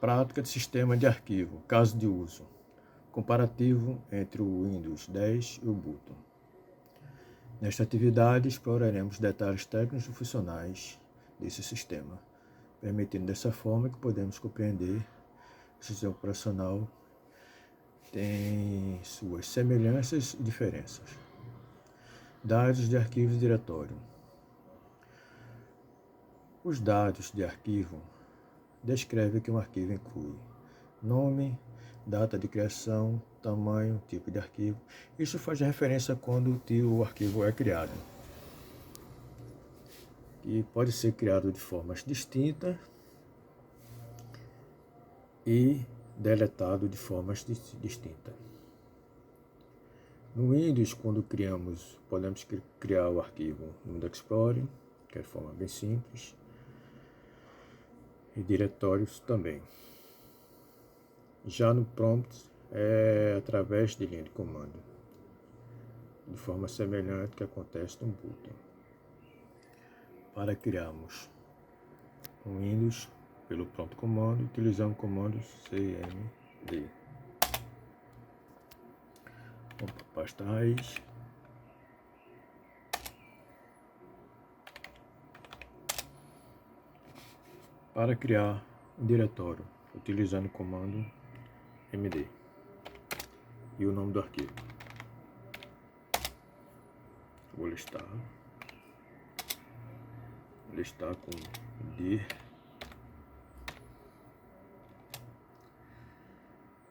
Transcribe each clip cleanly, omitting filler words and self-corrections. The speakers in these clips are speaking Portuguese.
Prática de sistema de arquivo, caso de uso. Comparativo entre o Windows 10 e o Ubuntu. Nesta atividade, exploraremos detalhes técnicos e funcionais desse sistema, permitindo dessa forma que podemos compreender que o sistema operacional tem suas semelhanças e diferenças. Dados de arquivo e diretório. Os dados de arquivo descrevem que um arquivo inclui nome, data de criação, tamanho, tipo de arquivo. Isso faz referência a quando o arquivo é criado. E pode ser criado de formas distintas e deletado de formas distintas. No Windows, quando podemos criar o arquivo no Windows Explorer, que é de forma bem simples, e diretórios também. Já no prompt, é através de linha de comando, de forma semelhante que acontece no Ubuntu. Para criarmos um Windows pelo prompt comando, utilizamos o comando cmd. Vamos para a pasta raiz. Para criar um diretório, utilizando o comando md e o nome do arquivo. Vou listar com dir.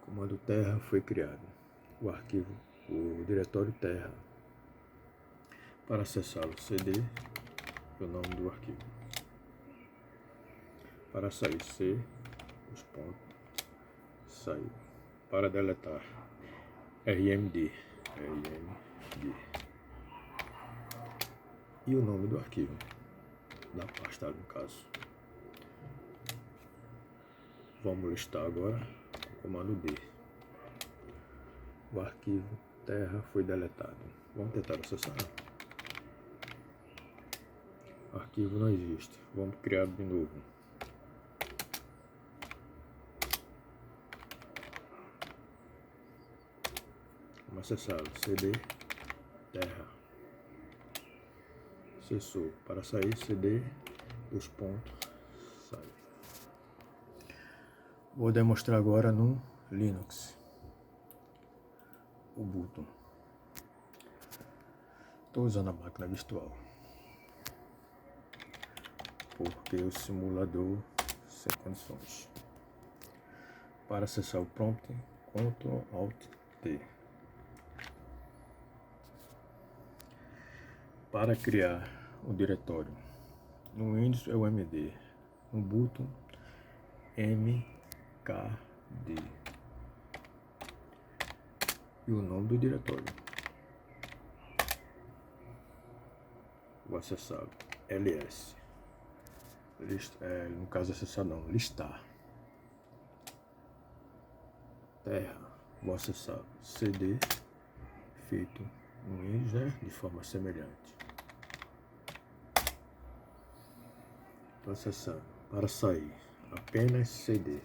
O comando terra foi criado. O diretório terra. Para acessá-lo, cd e o nome do arquivo. Para sair, c, os pontos, sair. Para deletar, rmd. E o nome do arquivo, da pasta no caso. Vamos listar agora com o comando D. O arquivo terra foi deletado. Vamos tentar acessar. O arquivo não existe. Vamos criar de novo. Vamos acessá-lo. cd terra. Acessou. Para sair, cd dos pontos, sai. Vou demonstrar agora no Linux, Ubuntu. Estou usando a máquina virtual, porque o simulador sem condições. Para acessar o prompt, Ctrl Alt T. Para criar o diretório, no Windows é o MD, no Ubuntu MKD e o nome do diretório. Vou acessar ls, no caso acessar não, listar terra. Vou acessar cd, feito no Windows, né, de forma semelhante. Estou acessando. Para sair, apenas cd.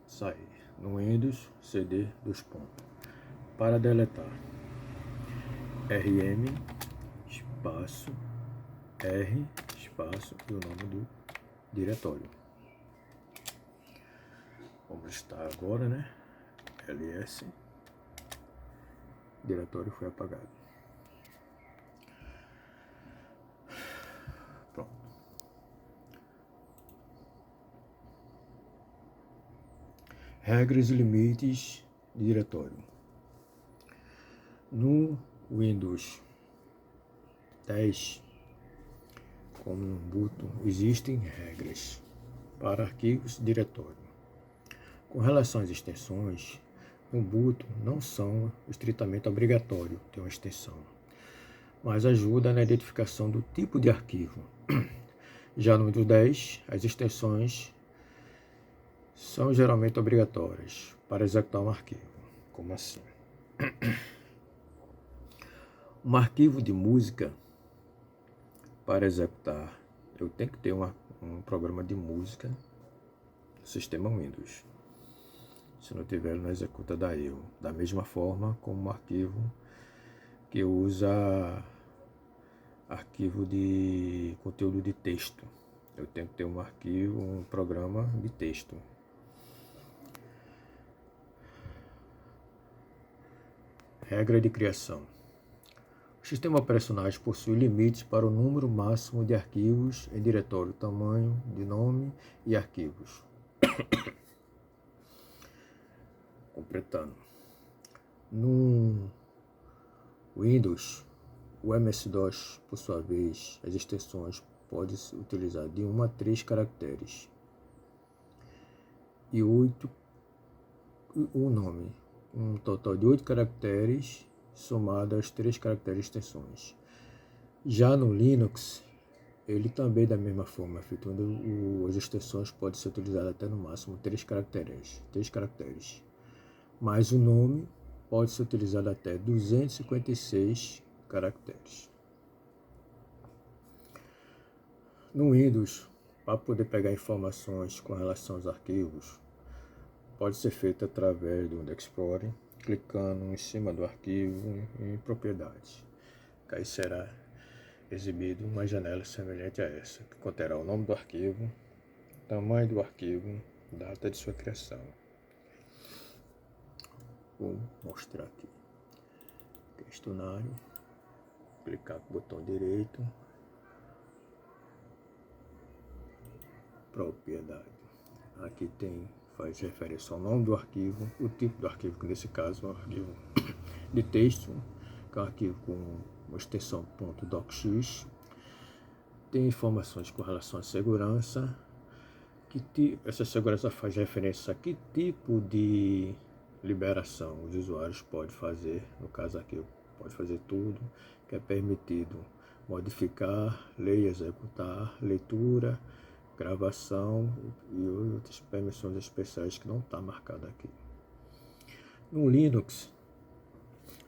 Sair. No Windows, cd dos pontos. Para deletar, rm espaço r espaço e o nome do diretório. Vamos listar agora, né? ls. O diretório foi apagado. Pronto. Regras e limites de diretório. No Windows 10, como no Ubuntu, existem regras para arquivos e diretório. Com relação às extensões, no Ubuntu não são estritamente obrigatório ter uma extensão, mas ajuda na identificação do tipo de arquivo. Já no Windows 10, as extensões são geralmente obrigatórias para executar um arquivo. Como assim? Um arquivo de música, para executar, eu tenho que ter um programa de música no sistema Windows. Se não tiver, ele não executa da erro. Da mesma forma como um arquivo que usa arquivo de conteúdo de texto. Eu tenho que ter um arquivo, um programa de texto. Regra de criação. O sistema operacional possui limites para o número máximo de arquivos em diretório, tamanho, de nome e arquivos. Completando. No Windows, o MS-DOS, por sua vez, as extensões podem se utilizar de 1 a 3 caracteres e 8 o nome, um total de 8 caracteres somado aos 3 caracteres de extensões. Já no Linux, ele também da mesma forma, efetuando as extensões podem ser utilizadas até no máximo 3 caracteres, mas o nome pode ser utilizado até 256 caracteres. No Windows, para poder pegar informações com relação aos arquivos, pode ser feito através do Windows Explorer, clicando em cima do arquivo em propriedades. Aí será exibido uma janela semelhante a essa, que conterá o nome do arquivo, tamanho do arquivo, data de sua criação. Vou mostrar aqui. Questionário. Clicar com o botão direito. Propriedade. Aqui faz referência ao nome do arquivo, o tipo do arquivo, que nesse caso é um arquivo de texto, que é um arquivo com uma extensão .docx. Tem informações com relação à segurança. Essa segurança faz referência a que tipo de liberação os usuários podem fazer. No caso aqui, pode fazer tudo que é permitido: modificar, ler e executar, leitura, gravação e outras permissões especiais que não está marcado aqui. No Linux,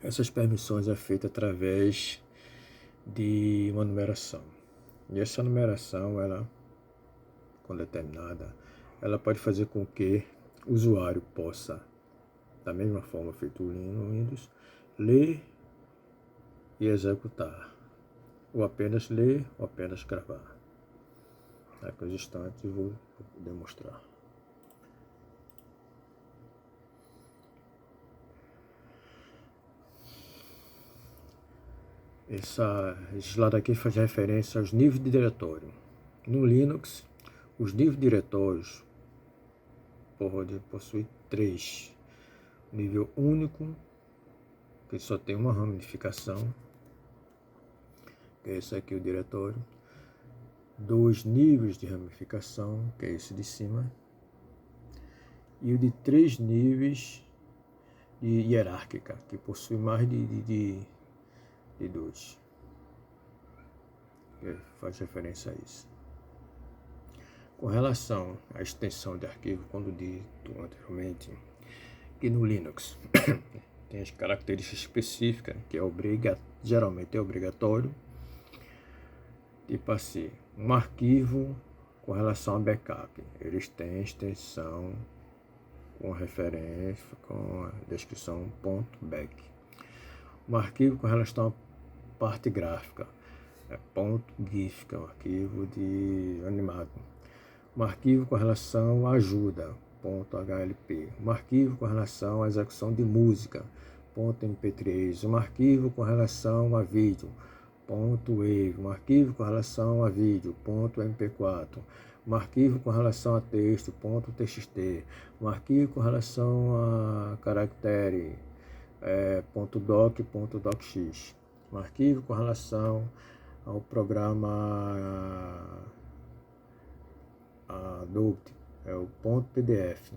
essas permissões é feita através de uma numeração. E essa numeração, quando determinada, ela pode fazer com que o usuário possa, da mesma forma feito no Windows, ler e executar, ou apenas ler ou apenas gravar. Daqui a uns instantes eu vou demonstrar. Esse lado aqui faz referência aos níveis de diretório. No Linux, os níveis de diretórios podem possuir 3. Nível único, que só tem uma ramificação, que é esse aqui o diretório. 2 níveis de ramificação, que é esse de cima. E o de 3 níveis de hierárquica, que possui mais de 2. Faz referência a isso. Com relação à extensão de arquivo, quando dito anteriormente, que no Linux tem as características específicas, que geralmente é obrigatório, tipo assim, um arquivo com relação a backup, eles têm extensão com referência, com a descrição .back. Um arquivo com relação à parte gráfica é .gif, que é um arquivo de animado. Um arquivo com relação à ajuda, .hlp. Um arquivo com relação à execução de música, .mp3. Um arquivo com relação a vídeo, .wave. Um arquivo com relação a vídeo, .mp4. Um arquivo com relação a texto, .txt. Um arquivo com relação a caractere, .doc, .docx. Um arquivo com relação ao programa Adobe, é o .pdf,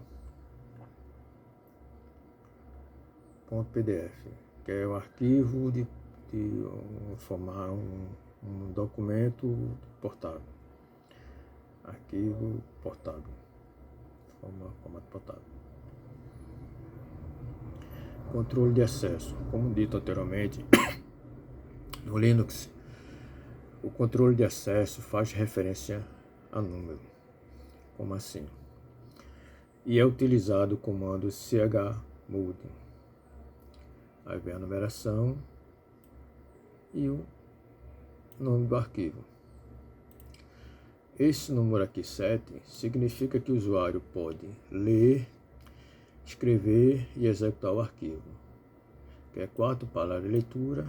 que é um arquivo de formar um documento portável. Arquivo portável, formato portável. Controle de acesso. Como dito anteriormente, no Linux, o controle de acesso faz referência a número. Como assim? e é utilizado o comando chmod. Aí vem a numeração e o nome do arquivo. Esse número aqui, 7, significa que o usuário pode ler, escrever e executar o arquivo. Que é 4 para a leitura,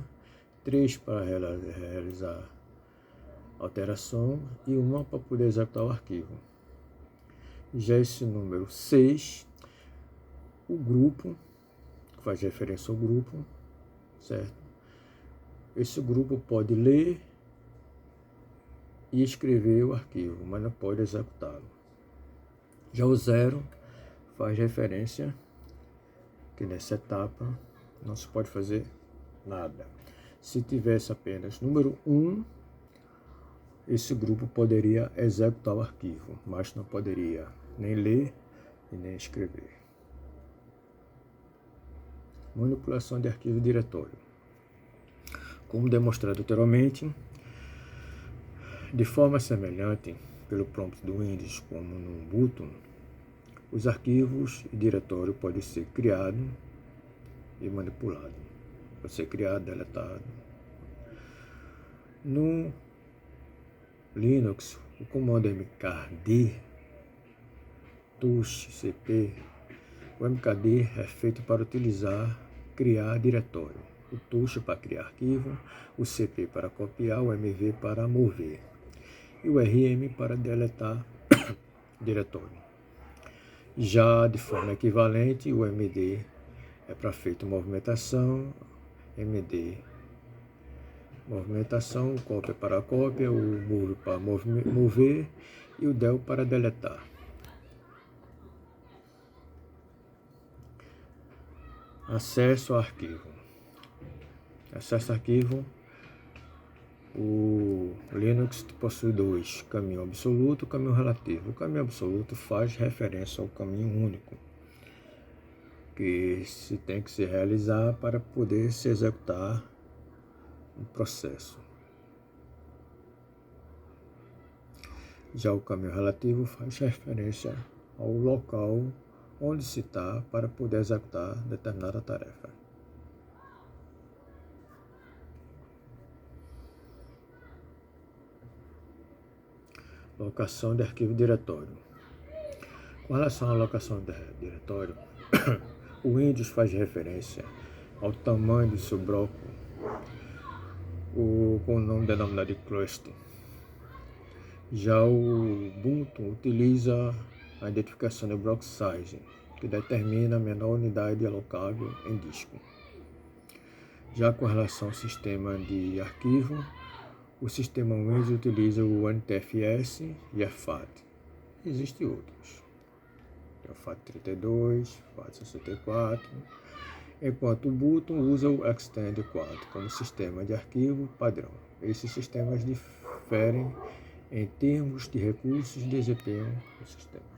3 para realizar alteração e 1 para poder executar o arquivo. Já esse número 6, o grupo, que faz referência ao grupo, certo? Esse grupo pode ler e escrever o arquivo, mas não pode executá-lo. Já o 0 faz referência que nessa etapa não se pode fazer nada. Se tivesse apenas número 1, esse grupo poderia executar o arquivo, mas não poderia nem ler e nem escrever. Manipulação de arquivo diretório. Como demonstrado anteriormente, de forma semelhante pelo prompt do Windows como no Ubuntu, os arquivos e diretório podem ser criados e manipulados. Pode ser criado, deletado. No Linux, o comando mkd touch cp, o mkd é feito para criar diretório, o touch para criar arquivo, o cp para copiar, o mv para mover e o rm para deletar diretório. Já de forma equivalente, o md é para feito movimentação, md movimentação, cópia para cópia, o move para mover e o del para deletar. Acesso ao arquivo. Acesso ao arquivo. O Linux possui 2, caminho absoluto e caminho relativo. O caminho absoluto faz referência ao caminho único, que se tem que se realizar para poder se executar um processo. Já o caminho relativo faz referência ao local onde se está para poder executar determinada tarefa. Locação de arquivo diretório. Com relação à locação de diretório, o Windows faz referência ao tamanho do seu bloco, com o nome denominado de cluster. Já o Ubuntu utiliza a identificação de block size, que determina a menor unidade alocável em disco. Já com relação ao sistema de arquivo, o sistema Windows utiliza o NTFS e a FAT. Existem outros. O FAT32, FAT64, enquanto o Ubuntu usa o Extend 4 como sistema de arquivo padrão. Esses sistemas diferem em termos de recursos e desempenho do sistema.